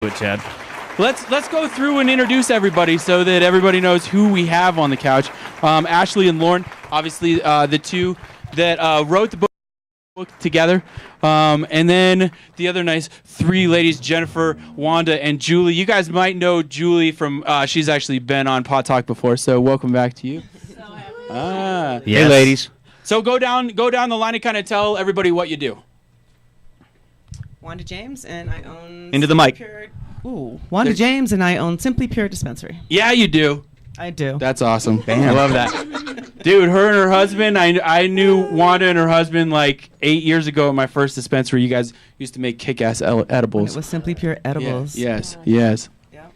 it, Chad. Let's go through and introduce everybody so that everybody knows who we have on the couch. Ashley and Lauren, obviously the two that wrote the book together. And then the other nice three ladies, Jennifer, Wanda, and Julie. You guys might know Julie from, she's actually been on Pot Talk before, so welcome back to you. Yes. Hey, ladies. So go down the line and kind of tell everybody what you do. Wanda James, and I own... Into the mic. Wanda James, and I own Simply Pure Dispensary. Yeah, you do. I do. That's awesome. Bam. I love that. Dude, her and her husband, I knew Wanda and her husband like 8 years ago at my first dispensary. You guys used to make kick-ass edibles. It was Simply Pure Edibles. Yeah. Yes. Yeah.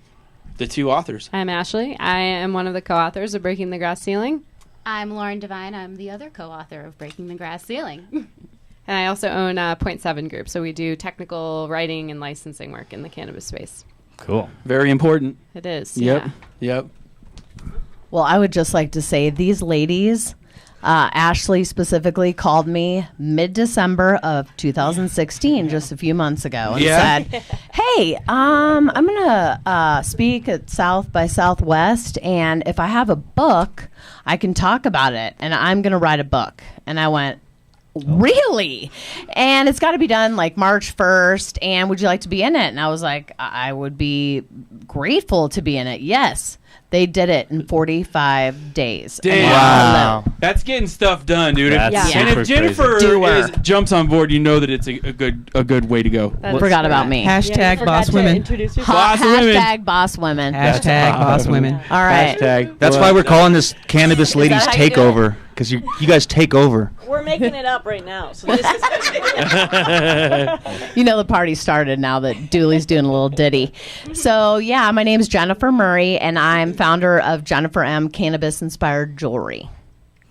The two authors. I'm Ashley. I am one of the co-authors of Breaking the Grass Ceiling. I'm Lauren Devine. I'm the other co-author of Breaking the Grass Ceiling. And I also own Point 7 Group, so we do technical writing and licensing work in the cannabis space. Cool. Very important. It is, Yep. yeah. Yep. Well, I would just like to say these ladies, Ashley specifically, called me mid-December of 2016, just a few months ago, and said, hey, I'm going to speak at South by Southwest, and if I have a book, I can talk about it, and I'm going to write a book. And I went, really? And it's got to be done like March 1st, and would you like to be in it? And I was like, I would be grateful to be in it. Yes. They did it in 45 days. Damn. Wow. That's getting stuff done, dude. That's And super if Jennifer jumps on board, you know that it's a good way to go. Forgot about me. Hashtag boss women. Boss women. Hashtag boss women. Hashtag boss women. All right. Hashtag. That's why we're calling this Cannabis Ladies how you do it? Takeover, because you guys take over. We're making it up right now. So this is You know the party started now that Dooley's doing a little ditty. So, yeah, my name's Jennifer Murray, and I'm founder of Jennifer M. Cannabis-Inspired Jewelry.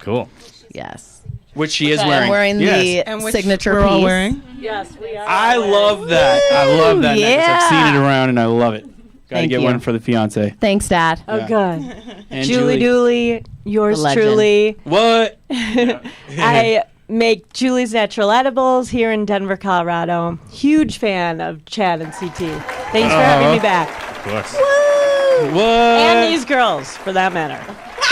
Cool. Yes. Which she is I'm wearing. wearing the And which signature we're piece. all wearing. yes, we are. I love that. I love that necklace. I've seen yeah. it around, and I love it. Got to Thank get you. one for the fiance. Thanks, Dad. Oh, Yeah. good. And Julie Dooley, yours The legend. truly. What? I make Julie's Natural Edibles here in Denver, Colorado. Huge fan of Chad and CT. Thanks for having me back. Of course. What? And these girls, for that matter.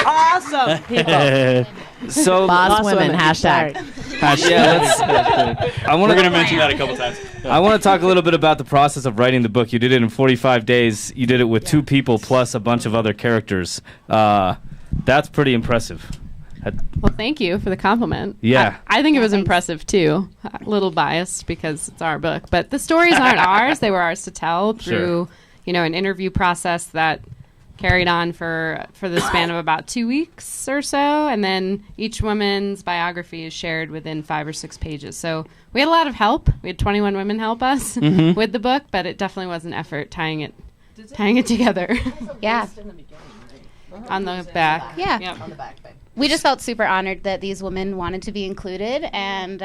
Awesome people. So Boss women, Sorry. I want We're going to mention that a couple times. I want to talk a little bit about the process of writing the book. You did it in 45 days. You did it with two people plus a bunch of other characters. That's pretty impressive. Well, thank you for the compliment. Yeah. I think it was impressive, too. A little biased because it's our book. But the stories aren't ours. They were ours to tell through, an interview process that carried on for the span of about 2 weeks or so. And then each woman's biography is shared within 5 or 6 pages. So we had a lot of help. We had 21 women help us with the book, but it definitely was an effort tying it together. Yeah. On the back. Yeah. Yep. On the back, babe. We just felt super honored that these women wanted to be included, and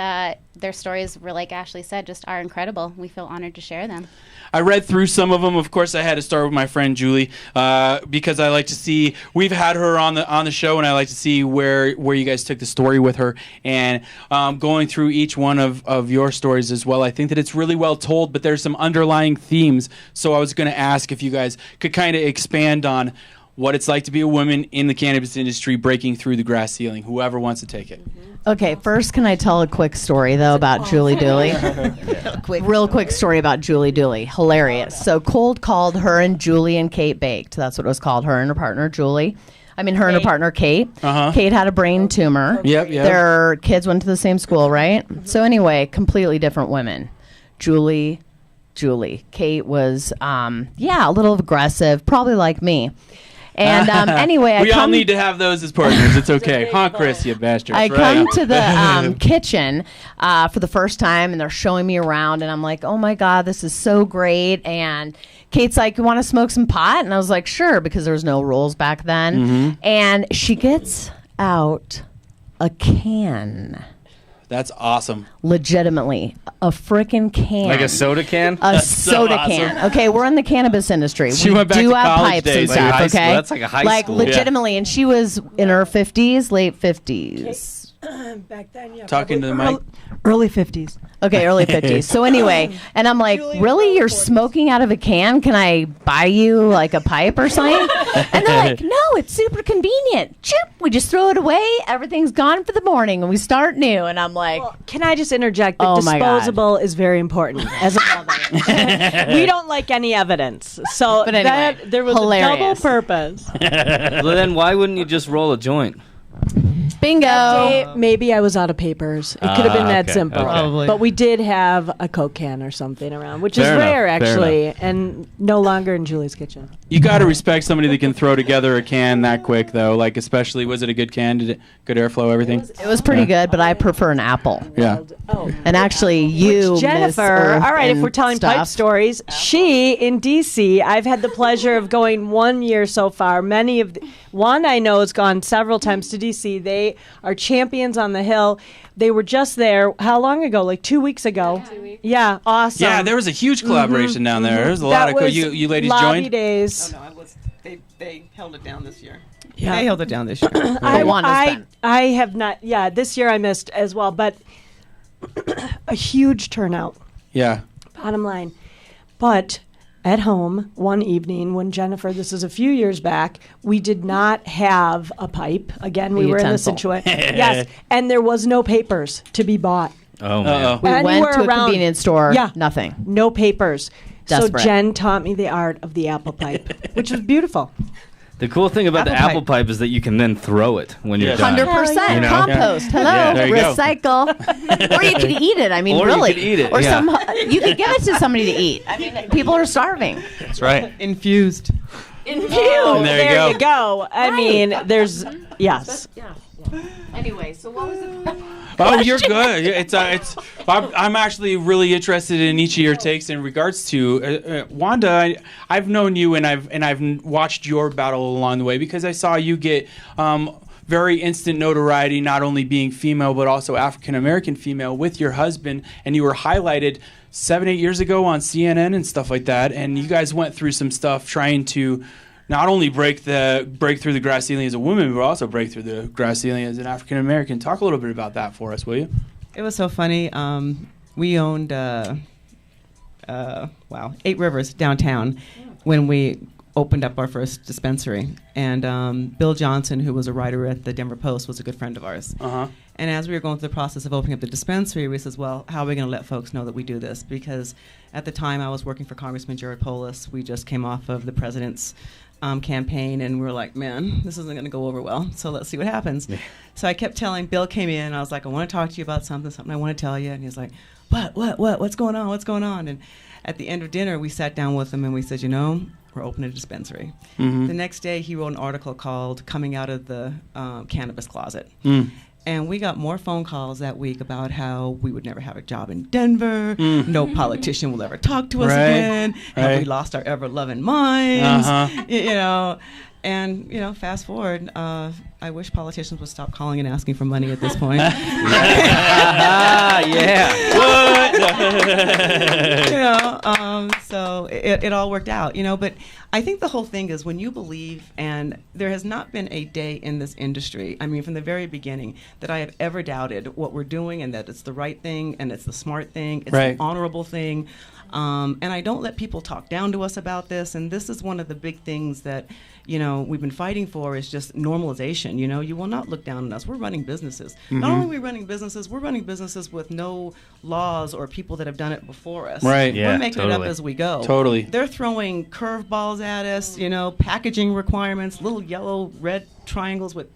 their stories were, like Ashley said, just are incredible. We feel honored to share them. I read through some of them. Of course, I had to start with my friend Julie because I like to see. We've had her on the show, and I like to see where you guys took the story with her. And going through each one of your stories as well, I think that it's really well told. But there's some underlying themes. So I was going to ask if you guys could kind of expand on what it's like to be a woman in the cannabis industry breaking through the grass ceiling. Whoever wants to take it. Okay, first, can I tell a quick story, though, about Julie Dooley? Real quick story about Julie Dooley. Hilarious. So Cold called her and Julie and Kate baked. That's what it was called, her and her partner, Julie. I mean, her and her partner, Kate. Kate had a brain tumor. Yep. Their kids went to the same school, right? So anyway, completely different women. Julie. Kate was, a little aggressive, probably like me. And anyway, we all need to have those as partners. It's okay. Huh, Chris, you bastard. I come to the kitchen for the first time, and they're showing me around, and I'm like, oh, my God, this is so great. And Kate's like, you want to smoke some pot? And I was like, sure, because there was no rules back then. And she gets out a can. That's awesome. Legitimately, a freaking can. Like a soda can? A soda can. Okay, we're in the cannabis industry. She we went back do to have college pipes days. and Like stuff, high school. okay? That's like a high like school. legitimately, and she was in her 50s, late 50s. Back then, yeah. Talking to the mic. Early 50s. Okay, early 50s. So anyway, and I'm like, really? You're smoking out of a can? Can I buy you like a pipe or something? And they're like, no, it's super convenient. Choop, we just throw it away. Everything's gone for the morning and we start new. And I'm like, Well, can I just interject? The Oh my God. disposable is very important as a mother. We don't like any evidence. So But anyway, there was a double hilarious. purpose. Well, then why wouldn't you just roll a joint? bingo. Day, maybe I was out of papers. It could have been that okay, simple. okay. Probably. But we did have a Coke can or something around, which is Fair enough, rare, fair actually, and no longer in Julie's kitchen. You got to respect somebody that can throw together a can that quick, though. Like, especially, was it a good can? Did it good airflow? Everything? It was pretty good, but I prefer an apple. Yeah. Oh. And actually, you, Which Jennifer, Miss Earth all right, if and we're telling pipe stuff. stories, she in DC, I've had the pleasure of going 1 year so far. One I know has gone several times to DC. They are champions on the Hill. They were just there, how long ago? Like 2 weeks ago. Yeah. 2 weeks. Yeah, awesome. Yeah, there was a huge collaboration down there. There was a That lot of was you ladies lobby joined. days. Oh, no, they held it down this year. Yeah. They held it down this year. I have not. Yeah, this year I missed as well, but a huge turnout. Yeah. Bottom line, but at home one evening when Jennifer, this is a few years back, we did not have a pipe. Again, we were in the Utensil. situation. Yes, and there was no papers to be bought. Oh man. Uh-oh. We Anywhere went to a around- convenience store. Yeah. Nothing. No papers. Desperate. So Jen taught me the art of the apple pipe, which was beautiful. The cool thing about the Apple apple pipe is that you can then throw it when you're Yes. done. 100% You know? compost. Hello, Yeah, there you go. recycle. Or you could eat it. I mean, Or you really. could eat it, Or yeah. you could give it to somebody to eat. I mean, people are starving. That's right. Infused. Oh, There you go. I mean, there's yes. Anyway, so what was it? Oh, you're good. Yeah, I'm actually really interested in each of your takes in regards to Wanda. I've known you and I've watched your battle along the way because I saw you get very instant notoriety, not only being female but also African American female with your husband, and you were highlighted 7-8 years ago on CNN and stuff like that. And you guys went through some stuff trying to not only break through the glass ceiling as a woman, but also break through the glass ceiling as an African American. Talk a little bit about that for us, will you? It was so funny. We owned 8 Rivers downtown when we opened up our first dispensary. And Bill Johnson, who was a writer at the Denver Post, was a good friend of ours. Uh-huh. And as we were going through the process of opening up the dispensary, we says, well, how are we going to let folks know that we do this? Because at the time I was working for Congressman Jared Polis. We just came off of the president's campaign, and we were like, man, this isn't going to go over well, so let's see what happens. So I kept telling, Bill came in, and I was like, I want to talk to you about something I want to tell you. And he's like, what's going on? And at the end of dinner, we sat down with him, and we said, we're opening a dispensary. Mm-hmm. The next day, he wrote an article called Coming Out of the Cannabis Closet. Mm. And we got more phone calls that week about how we would never have a job in Denver. No politician will ever talk to us Right, again. Have right. we lost our ever-loving minds? Uh-huh. And, fast forward, I wish politicians would stop calling and asking for money at this point. So it all worked out, But I think the whole thing is when you believe, and there has not been a day in this industry, I mean, from the very beginning, that I have ever doubted what we're doing and that it's the right thing and it's the smart thing, it's Right. the honorable thing. And I don't let people talk down to us about this. And this is one of the big things that, we've been fighting for is just normalization. You will not look down on us. We're running businesses. Not only are we running businesses, we're running businesses with no laws or people that have done it before us. Right. Yeah, We're making it totally. up as we go. Totally. They're throwing curveballs at us, packaging requirements, little yellow, red triangles with.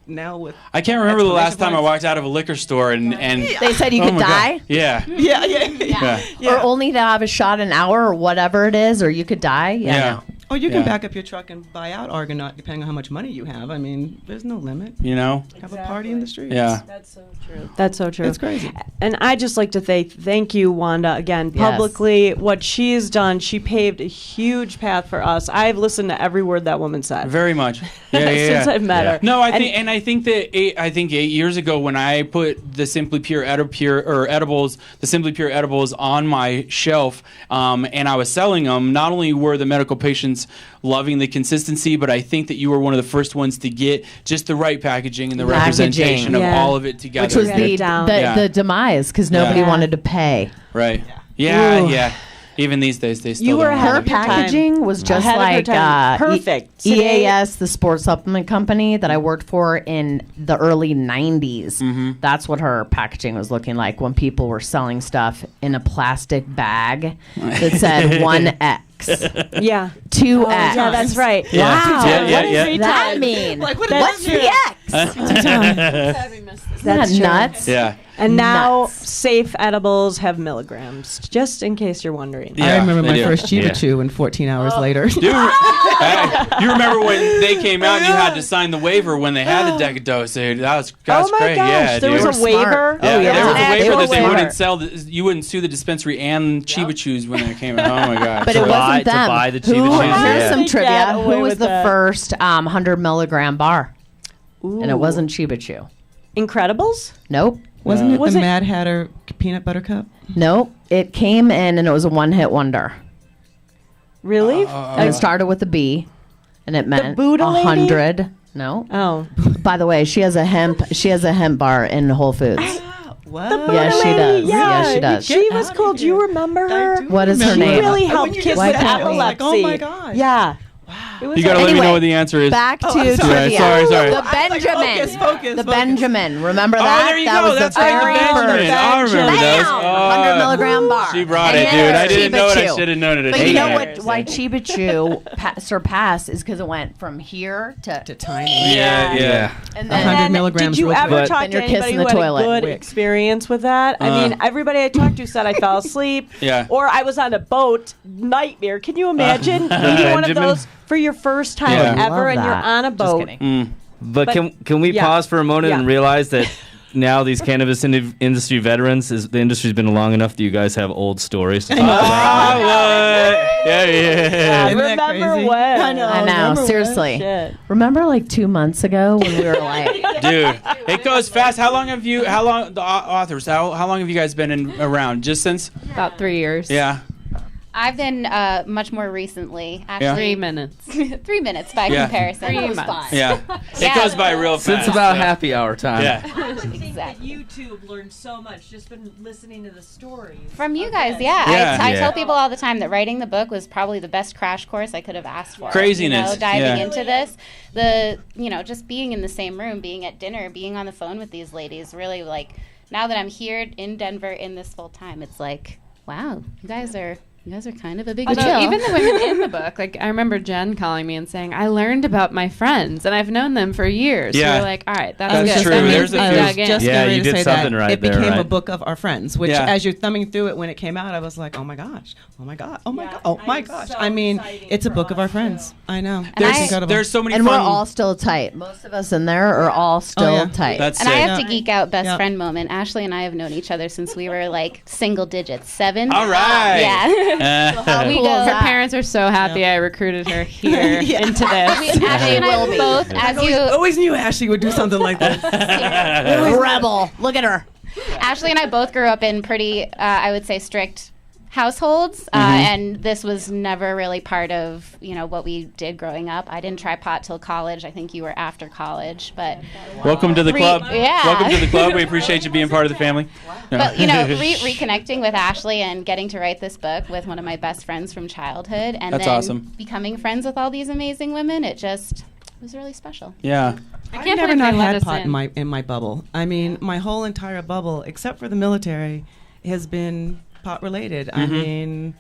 I can't remember the last time I exclamation walked out of a liquor store and They said you oh could my God. die. Yeah. points. Yeah. Or only to have a shot an hour or whatever it is, or you could die. Yeah. No. Or you can Yeah. back up your truck and buy out Argonaut depending on how much money you have. I mean, there's no limit. Have a party in the streets. Yeah. That's so true. That's so true. It's crazy. And I just like to thank you, Wanda, again, Yes. publicly. What she's done, she paved a huge path for us. I've listened to every word that woman said. Very much. Yeah, Since I've met her. No, I And- think, and I think that 8 years ago when I put the Simply Pure edibles, the Simply Pure edibles on my shelf, and I was selling them, not only were the medical patients everyone's loving the consistency, but I think that you were one of the first ones to get just the right packaging and the representation of all of it together. Which was the demise, because nobody wanted to pay. Right. Yeah. Even these days, they still You were don't Her have it. packaging was just Ahead of her like time. Perfect. EAS, the sports supplement company that I worked for in the early 90s. That's what her packaging was looking like when people were selling stuff in a plastic bag that said 1X, Yeah. 2X. Yeah, that's right. Yeah. Wow. Yeah, What yeah. does that mean? Like, What's the X? That's That's true. nuts. Yeah. And now Nuts. safe edibles have milligrams, just in case you're wondering. Yeah, I remember they my do. first Chiba Yeah. Chew, and 14 hours later. Dude, you remember when they came out and you had to sign the waiver when they had the Decadose, dude? That's Oh my great. gosh, Yeah, there dude. was a waiver. Yeah, Oh, yeah. there was a An waiver actual that they waiver. wouldn't sell. You wouldn't sue the dispensary and Chiba Chews when they came out. Oh my god! But To it buy- wasn't to them. buy the Who, Chiba Chews, here's yeah. some They trivia. get away Who was with the that. first 100 milligram bar? And it Ooh. wasn't Chiba Chew. Incredibles? Nope. Wasn't it Was the it- Mad Hatter peanut butter cup? Nope. It came in and it was a one-hit wonder. Really? And it started with a B, and it meant Buddha lady? 100. No. Oh. By the way, she has a hemp bar in Whole Foods. What? Yes, she does. Yeah, Yes, she does. She was cool. Do you remember her? What is her She name? really When helped you kids Why with can't we- epilepsy. Oh my gosh. Yeah. It was You gotta a- let me Anyway, know what the answer is. Back to I'm sorry. trivia. Sorry. The Benjamin. focus. The Benjamin. Remember Oh, that? there you that go. was That's the right, the very Benjamin. first. I remember those. Bam! 100 milligram bar. She brought And it, then dude. I didn't Chiba know it. I Chew. should have known it. But you know Yeah. what? Why Chiba Chew surpassed is because it went from here to To tiny. Yeah. and 100 then milligrams. Did you worth of ever it. talk Then to you're anybody kissing who the had toilet. a good experience with that? I mean, everybody I talked to said I fell asleep. Yeah. Or I was on a boat. Nightmare. Can you imagine eating one of Benjamin? those for your first time Yeah. ever, Love and you're that. on a Just boat? kidding. But But- can we yeah. pause for a moment and Yeah. realize that now these cannabis industry veterans, the industry's been long enough that you guys have old stories to talk about? Oh, what? Yeah. Isn't that Remember crazy? when? I know. I know, remember seriously. Shit. Remember like 2 months ago when we were like, Dude, it goes fast. How long, the authors, how long have you guys been around? Just since? About 3 years. Yeah. I've been much more recently. Yeah. Actually, 3 minutes. 3 minutes by Yeah. comparison. 3 months. Yeah. Yeah. It goes by real fast. Since about happy hour time. Yeah. Exactly. YouTube learned so much just been listening to the stories. From you guys, yeah. Yeah. I Yeah. tell people all the time that writing the book was probably the best crash course I could have asked for. Craziness, You know, diving yeah. into this. Just being in the same room, being at dinner, being on the phone with these ladies, really like, now that I'm here in Denver in this full time, it's like, wow, you guys are kind of a big Although deal. even the women in the book, like I remember Jen calling me and saying, "I learned about my friends, and I've known them for years." Yeah. So we're like, "All right, that's That's good." true. That means There's a we few- dug in. Just Yeah, getting ready you to did say something that. right It there, became a right? book of our friends, which Yeah. as you're thumbing through it when it came out, I was like, oh my gosh, oh my god, oh my Yeah, god, oh I my am gosh. so I mean, excited it's a for book of us, our friends. I know. There's- It's incredible. There's so many and fun. we're all still tight. Most of us in there are all still yeah. tight. That's And I sick. have to geek out best Yeah. friend moment. Ashley and I have known each other since we were like single digits, 7. All right. Yeah. We Cool. go. Her parents are so happy I recruited her here into this. Ashley and I both, as you, always knew Ashley would do something like this. Rebel. Look at her. Ashley and I both grew up in pretty, I would say, strict households, and this was never really part of what we did growing up. I didn't try pot till college. I think you were after college, but Welcome to the club. yeah. Welcome to the club. We appreciate you being part of the family. But reconnecting with Ashley and getting to write this book with one of my best friends from childhood, and That's then awesome. becoming friends with all these amazing women, it was really special. Yeah. I I've can't never believe not they let had us pot in. in my bubble. I mean, my whole entire bubble, except for the military, has been pot related. I mean,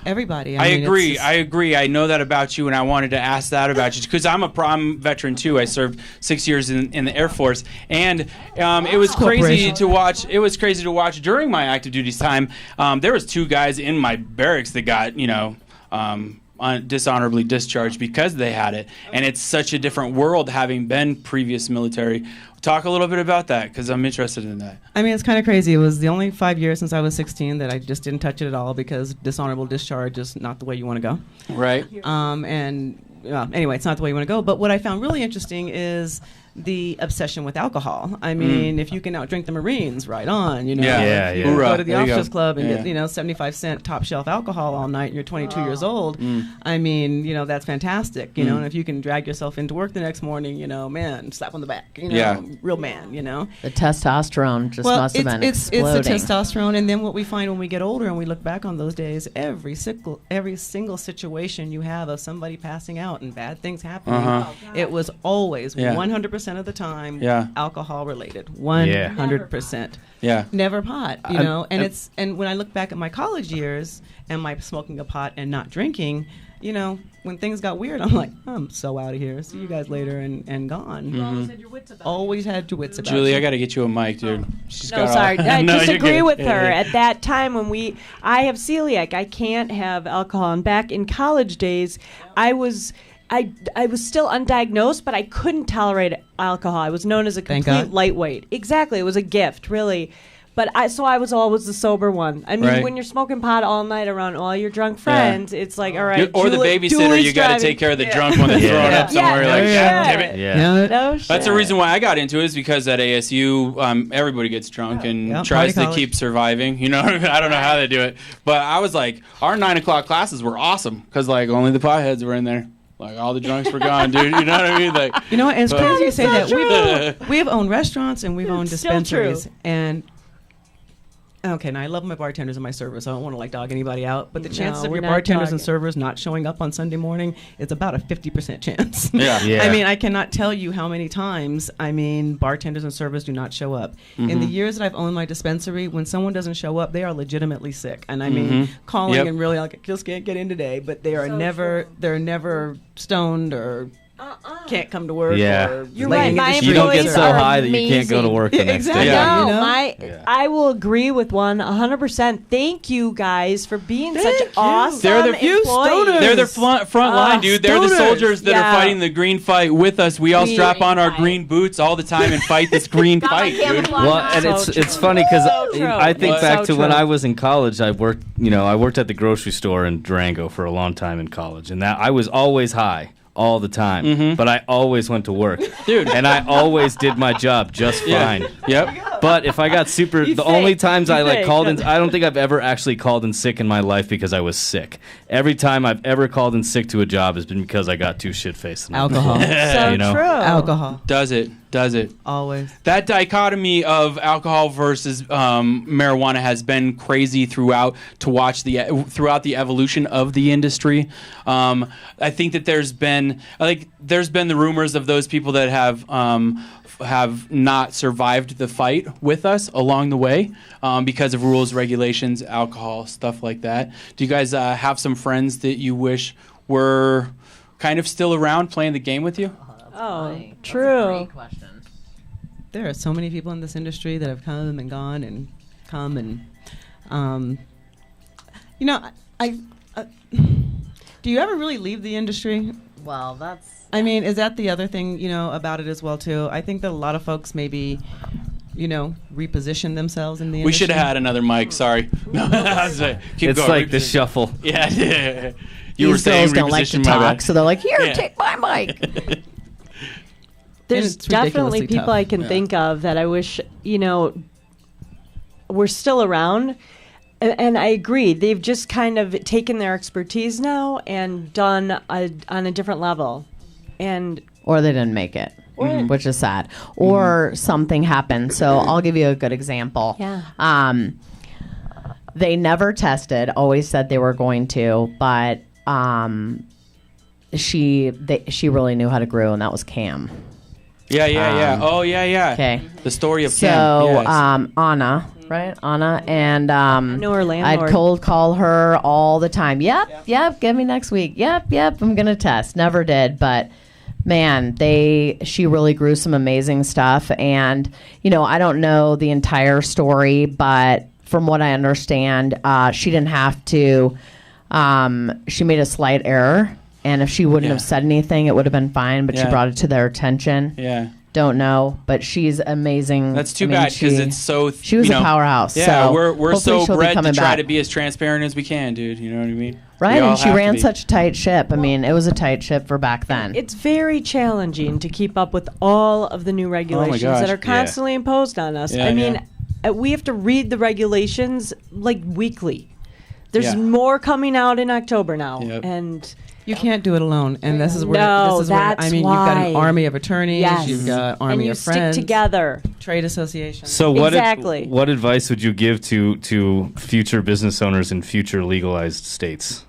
everybody. I mean, agree. it's just- I agree. I know that about you, and I wanted to ask that about you because I'm a prom veteran too. I served 6 years in the Air Force, and it was crazy Corporation. to watch. It was crazy to watch during my active duty time. There was 2 guys in my barracks that got dishonorably discharged because they had it, and it's such a different world having been previous military. Talk a little bit about that because I'm interested in that. I mean, it's kind of crazy. It was the only 5 years since I was 16 that I just didn't touch it at all because dishonorable discharge is not the way you want to go. Right. Anyway, it's not the way you want to go. But what I found really interesting is the obsession with alcohol. I mean, if you can outdrink the Marines, right on, you know. Yeah, If you yeah. go to the There you officers go. club and Yeah. get, 75-cent top shelf alcohol all night and you're 22 years old, I mean, that's fantastic, you know. And if you can drag yourself into work the next morning, man, slap on the back, real man, The testosterone just must have been it's exploding. the testosterone, and then what we find when we get older and we look back on those days, every single situation you have of somebody passing out and bad things happening, it was always 100% of the time alcohol related, 100%. Yeah. Never pot, and when I look back at my college years and my smoking a pot and not drinking, when things got weird, I'm like, I'm so out of here. See you guys later, and gone. You always had your wits about Always had your wits about Julie, you. I got to get you a mic, dude. She's No, got all- sorry. I No, you're disagree good. with her. Yeah. At that time when I have celiac, I can't have alcohol. And back in college days, I was still undiagnosed, but I couldn't tolerate alcohol. I was known as a Thank complete God. lightweight. Exactly. It was a gift, really. But I was always the sober one. I mean, Right. when you're smoking pot all night around all your drunk friends, it's like, all right. Or the babysitter, Julie's you got to driving. take care of the drunk when they're throwing up somewhere. Yeah, Like, no God shit. damn it. Yeah. No shit. That's the reason why I got into it, is because at ASU, everybody gets drunk and Yeah, tries party to college. keep surviving. I don't know how they do it. But I was like, our 9 o'clock classes were awesome because, like, only the potheads were in there. Like, all the drunks were gone, dude. You know what I mean? Like, And it's crazy you say that. true. We've owned restaurants and we've owned Still true. dispensaries. And okay, now I love my bartenders and my servers, so I don't want to dog anybody out. But the chances of we're your not bartenders and dogging. servers not showing up on Sunday morning, it's about a 50% chance. Yeah. Yeah. I mean, I cannot tell you how many times, bartenders and servers do not show up. In the years that I've owned my dispensary, when someone doesn't show up, they are legitimately sick. And I mean, calling Yep. and really, like, I just can't get in today. But they are they're never stoned or can't come to work. Yeah. Or You're laying right, in my the You don't get employees so are high that you can't go to amazing. work the next Exactly. day. Yeah. No, Yeah. I will agree with 100%. Thank you guys for being such awesome They're the few employees. They're the front line, dude. They're the stoners. soldiers that Yeah. are fighting the green fight with us. We all strap on our green boots all the time and fight this green fight, dude. Well, and So it's funny because So true. I think What? back So to when true. I was in college. I worked at the grocery store in Durango for a long time in college, and that I was always high all the time, but I always went to work, Dude. and I always did my job just fine. Yep. But if I got super, You the only fake. times You I fake. called in, I don't think I've ever actually called in sick in my life because I was sick. Every time I've ever called in sick to a job has been because I got too shit faced. Alcohol. So you know. true. Alcohol. Does it. Always. That dichotomy of alcohol versus marijuana has been crazy throughout the evolution of the industry. I think that there's been the rumors of those people that have not survived the fight with us along the way because of rules, regulations, alcohol, stuff like that. Do you guys have some friends that you wish were kind of still around playing the game with you? Oh, That's true. a great question. There are so many people in this industry that have come and gone and come and, do you ever really leave the industry? Well, that's I mean, is that the other thing, about it as well, too? I think that a lot of folks maybe, reposition themselves in the industry. We should have had another mic. Sorry. No, keep It's going. like the Reposition. shuffle. Yeah. You were these saying girls don't like to reposition, my talk, bad. so they're like, "Here, Yeah. take my mic." There's it's definitely ridiculously people tough. I can think of that I wish, were still around. And I agree. They've just kind of taken their expertise now and done on a different level. And Or they didn't make it, which is sad. Or something happened. So I'll give you a good example. Yeah. They never tested. Always said they were going to, but she really knew how to grow, and that was Cam. Yeah. Oh, yeah. Okay. The story of So Cam. Yes. Anna, right? Anna and know her landlord. I'd cold call her all the time. Yep, give me next week. Yep, I'm gonna test. Never did, but man, she really grew some amazing stuff. And I don't know the entire story, but from what I understand, she didn't have to. She made a slight error, and if she wouldn't have said anything, it would have been fine. But she Yeah. brought it to their attention. Yeah. Don't know, but she's amazing. That's too I mean, bad because it's so. She was a powerhouse. Yeah, so we're hopefully so she'll be bred to coming try back. to be as transparent as we can, dude. You know what I mean? Right, all and she have to ran be. such a tight ship. I mean, it was a tight ship for back then. It's very challenging to keep up with all of the new regulations gosh. that are constantly imposed on us. Yeah, I mean, we have to read the regulations like weekly. There's Yeah. more coming out in October now, Yep. and You can't do it alone, and this is where No, this is where that's I mean, you've got an why. army of attorneys, Yes. you've got army and you of friends, stick together. trade associations. So what Exactly. what advice would you give to future business owners in future legalized states?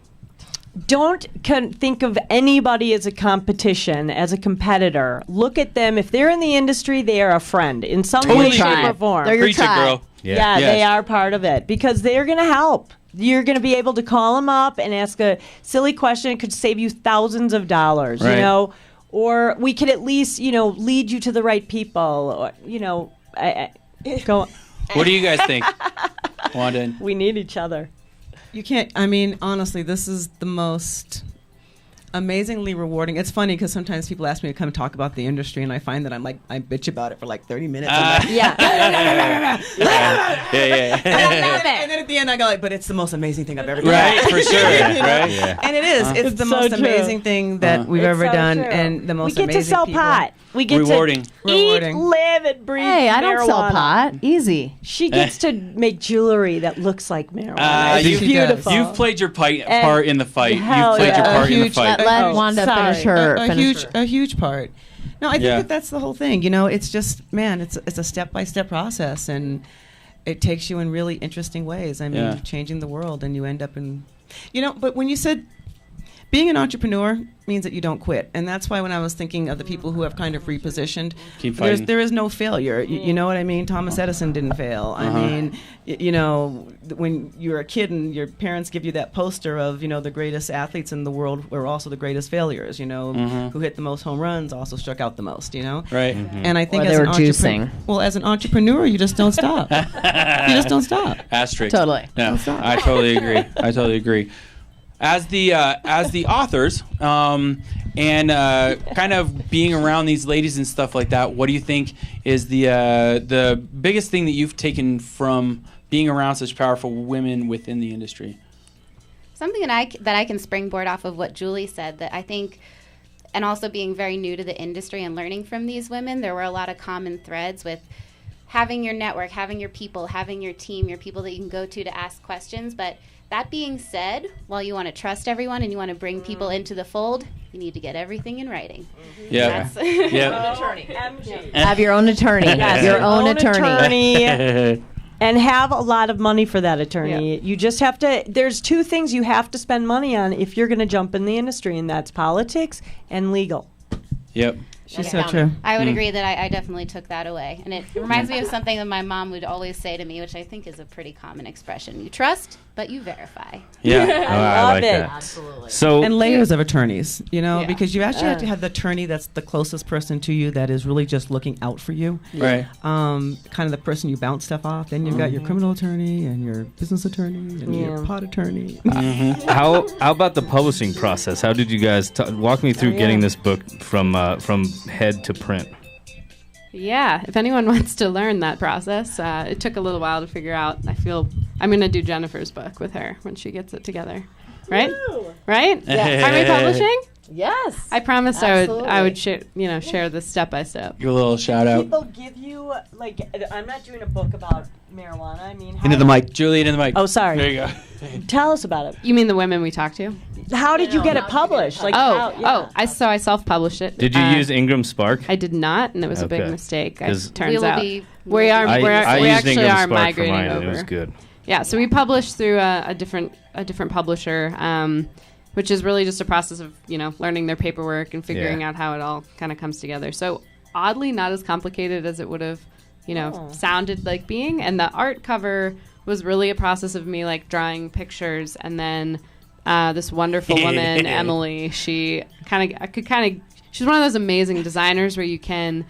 Don't think of anybody as a competition, as a competitor. Look at them. If they're in the industry, they are a friend in some Totally way, shape, tribe. or form. They're your Preach it, tribe. girl. Yeah, Yes. they are part of it because they're going to help. You're going to be able to call them up and ask a silly question. It could save you thousands of dollars, Right. you know, or we could at least, you know, lead you to the right people. Or, you know, go. What do you guys think? Wanda? We need each other. You can't. I mean, honestly, this is the most amazingly rewarding. It's funny because sometimes people ask me to come talk about the industry, and I find that I bitch about it for like 30 minutes. I'm like, Yeah. Yeah. and then at the end, I go like, but it's the most amazing thing I've ever done. Right, for sure. You know? Right? Yeah. And it is. It's the It's so most true. amazing thing that we've It's ever so done, true. and the most we get amazing to sell people. pot. We get Rewarding. to Rewarding. eat, live, and breathe. Hey, I don't sell marijuana. pot. Easy. She gets to make jewelry that looks like marijuana. It's you've- beautiful. You've played your part in the fight. Hell You've played your yeah. part in the Huge- fight. Let Oh, Wanda sorry. finish her. a huge part. No, I think Yeah. that's the whole thing. You know, it's just, man, it's a step-by-step process, and it takes you in really interesting ways. I mean, Yeah. changing the world, and you end up in, you know. But when you said being an entrepreneur means that you don't quit, and that's why when I was thinking of the people who have kind of repositioned, Keep fighting. there is no failure. You know what I mean? Thomas Edison didn't fail. I mean, you know, when you're a kid and your parents give you that poster of, you know, the greatest athletes in the world were also the greatest failures. You know, who hit the most home runs also struck out the most. You know, Right. and I think Or as they an were juicing. well, as an entrepreneur, you just don't stop. You just don't stop. Asterisk. Totally. No, I totally agree. I totally agree. As the authors, and kind of being around these ladies and stuff like that, what do you think is the biggest thing that you've taken from being around such powerful women within the industry? Something that I can springboard off of what Julie said, that I think, and also being very new to the industry and learning from these women, there were a lot of common threads with having your network, having your people, having your team, your people that you can go to ask questions. But that being said, while you want to trust everyone and you want to bring people into the fold, you need to get everything in writing. Yeah. That's Yeah. Have your own attorney. Yes, Your own attorney. And have a lot of money for that attorney. You just have to, there's two things you have to spend money on if you're going to jump in the industry, and that's politics and legal. Yep. She's Yeah. so true. I would agree that I definitely took that away. And it reminds me of something that my mom would always say to me, which I think is a pretty common expression. You trust, but you verify. Yeah. I love like it. that. So And layers of attorneys, you know, Yeah. because you actually have to have the attorney that's the closest person to you that is really just looking out for you. Right. Kind of the person you bounce stuff off. Then you've got your criminal attorney and your business attorney and your pot attorney. how about the publishing process? How did you guys walk me through getting this book from head to print? Yeah, if anyone wants to learn that process, it took a little while to figure out. I feel I'm going to do Jennifer's book with her when she gets it together. Right? Woo! Right? Are we publishing? Yes. I promised Absolutely. I would share this step by step. Give a little shout out. People give you, like, I'm not doing a book about marijuana. I mean, Into the mic. Juliet in the mic. Oh, sorry. There you go. Tell us about it. You mean the women we talked to? How did you get it published? Like, I self-published it. Did you use Ingram Spark? I did not, and it was a big Okay. mistake. It 'Cause- turns We will out be- we are I we used actually Ingram are Spark for migrating mine, and over. it was good. Yeah, so we published through a different publisher, which is really just a process of learning their paperwork and figuring out how it all kind of comes together. So oddly, not as complicated as it would have, sounded like being. And the art cover was really a process of me like drawing pictures, and then this wonderful woman, Emily, she's one of those amazing designers where you can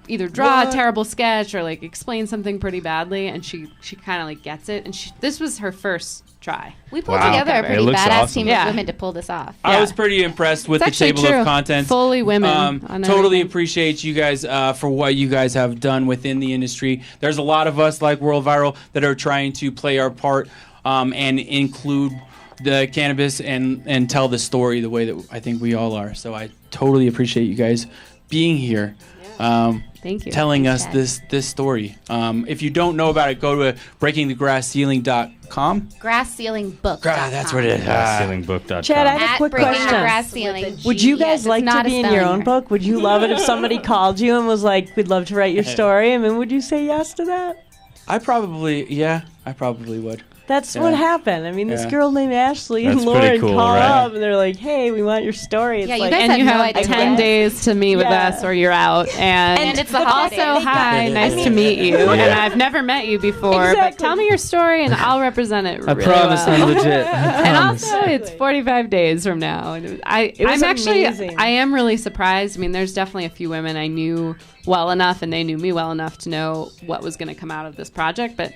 either draw a terrible sketch or like explain something pretty badly, and she kind of like gets it. And this was her first try. We pulled Wow. together a It pretty looks badass awesome. team Yeah. of women to pull this off. I was pretty impressed with It's the actually table true. of contents. Fully women on Totally everything. appreciate you guys for what you guys have done within the industry. There's a lot of us like World Viral that are trying to play our part and include the cannabis and tell the story the way that I think we all are. So I totally appreciate you guys being here. Thank you. Telling Thanks, us this story. If you don't know about it, go to breakingthegrassceiling.com. Grassceilingbook. That's what it is. Ceilingbook.com. Chad, I have a At quick Breaking the question. Grass Ceiling. Would you guys Yes, like it's to not a be in your spelling own error. book? Would you love it if somebody called you and was like, "We'd love to write your story"? I mean, would you say yes to that? I probably would. That's Yeah. what happened. I mean, this Yeah. girl named Ashley and That's pretty Lauren cool, call right? up and they're like, "Hey, we want your story." It's Yeah, you like, guys And had you no have idea. 10 days to meet with Yeah. us or you're out. And it's the holidays. Also, hi, nice to meet you. And I've never met you before, but Exactly. tell me your story and I'll represent it I really promise well. I'm legit. I And promise. also, it's 45 days from now. And It was I'm actually, amazing. I am really surprised. I mean, there's definitely a few women I knew well enough, and they knew me well enough to know what was going to come out of this project. But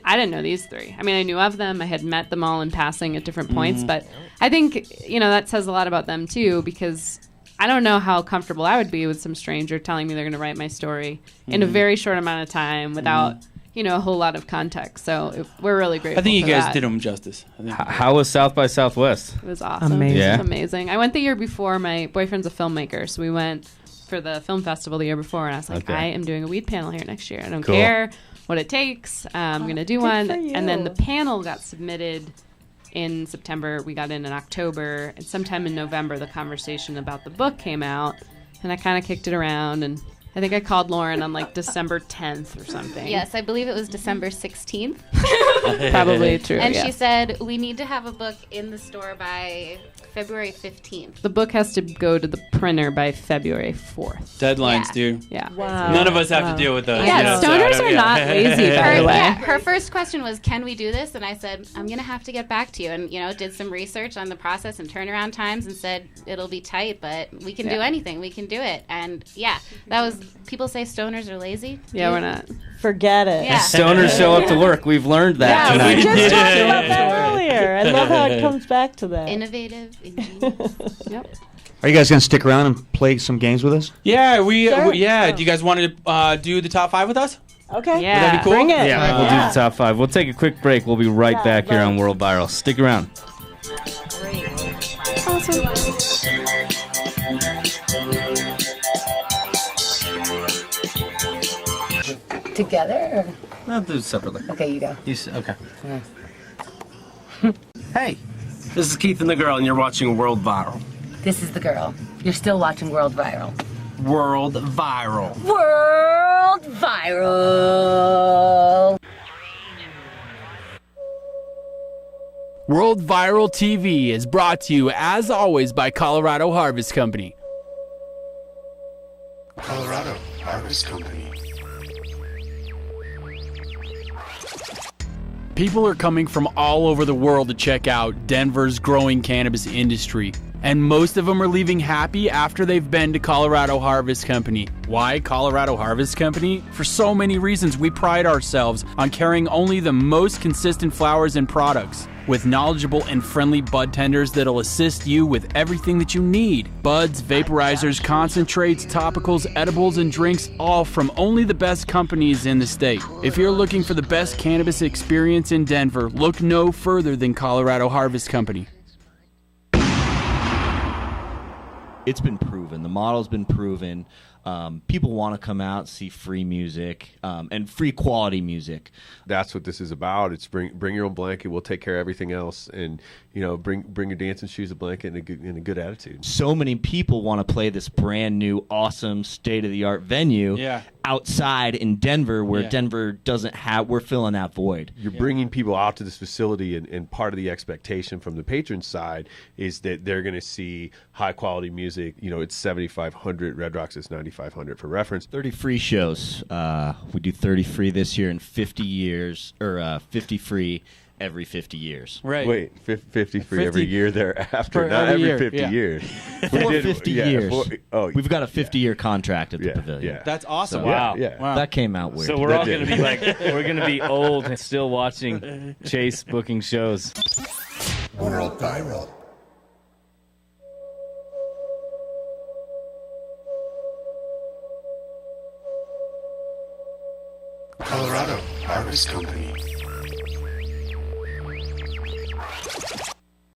I didn't know these three. I mean, I knew of them. I had met them all in passing at different points. But I think, that says a lot about them, too, because I don't know how comfortable I would be with some stranger telling me they're going to write my story in a very short amount of time without, a whole lot of context. So we're really grateful. I think you for guys that. did them justice. I think. How was South by Southwest? It was awesome. Amazing. Yeah. It was amazing. I went the year before. My boyfriend's a filmmaker, so we went for the film festival the year before, and I was like, Okay. I am doing a weed panel here next year. I don't Cool. care what it takes. I'm going to do good one. for you. And then the panel got submitted in September. We got in October. And sometime in November, the conversation about the book came out. And I kind of kicked it around. And I think I called Lauren on like December 10th or something. Yes, I believe it was December 16th. Probably true. And yeah. she said, we need to have a book in the store by February 15th. The book has to go to the printer by February 4th. Deadlines, Yeah. dude. Yeah. Wow. None of us have Wow. to deal with those. Yeah, so stoners I don't- are not lazy, by the way. Her first question was, can we do this? And I said, I'm going to have to get back to you. And, did some research on the process and turnaround times and said, it'll be tight, but we can do anything. We can do it. And, that was, people say stoners are lazy. Yeah, we're not. Forget it. Yeah. Stoners show up to work. We've learned that Yeah, tonight. we just talked about that earlier. I love how it comes back to that. Innovative, ingenious. Yep. Are you guys going to stick around and play some games with us? Yeah, Sure. do you guys want to do the top 5 with us? Okay. Yeah. Would that be cool? Bring it. Yeah, we'll do the top 5. We'll take a quick break. We'll be right Yeah, back here love on it. World Viral. Stick around. Together? I'll do it separately. Or? Okay, you go. Okay. Hey, this is Keith and the Girl, and you're watching World Viral. This is the girl. You're still watching World Viral. World Viral. World Viral! World Viral TV is brought to you, as always, by Colorado Harvest Company. Colorado Harvest Company. People are coming from all over the world to check out Denver's growing cannabis industry. And most of them are leaving happy after they've been to Colorado Harvest Company. Why Colorado Harvest Company? For so many reasons. We pride ourselves on carrying only the most consistent flowers and products, with knowledgeable and friendly bud tenders that'll assist you with everything that you need. Buds, vaporizers, concentrates, topicals, edibles, and drinks, all from only the best companies in the state. If you're looking for the best cannabis experience in Denver, look no further than Colorado Harvest Company. It's been proven. The model's been proven. People want to come out, see free music, and free quality music. That's what this is about. It's bring your own blanket. We'll take care of everything else, and bring your dancing shoes, a blanket, and a good attitude. So many people want to play this brand new, awesome, state of the art venue outside in Denver, where Denver doesn't have. We're filling that void. You're bringing people out to this facility, and part of the expectation from the patron side is that they're going to see high quality music. It's 7,500. Red Rocks is 9,500 for reference. 30 free shows. We do 30 free this year in 50 years, or 50 free every 50 years. Right. Wait, 50 free every year thereafter, For not every every year, 50 years. For 50 years. Oh, We've got a 50-year contract at the pavilion. Yeah. That's awesome. So, Wow. Wow. That came out weird. So we're all going to be we're going to be old and still watching Chase booking shows. World Viral. Colorado Harvest Company.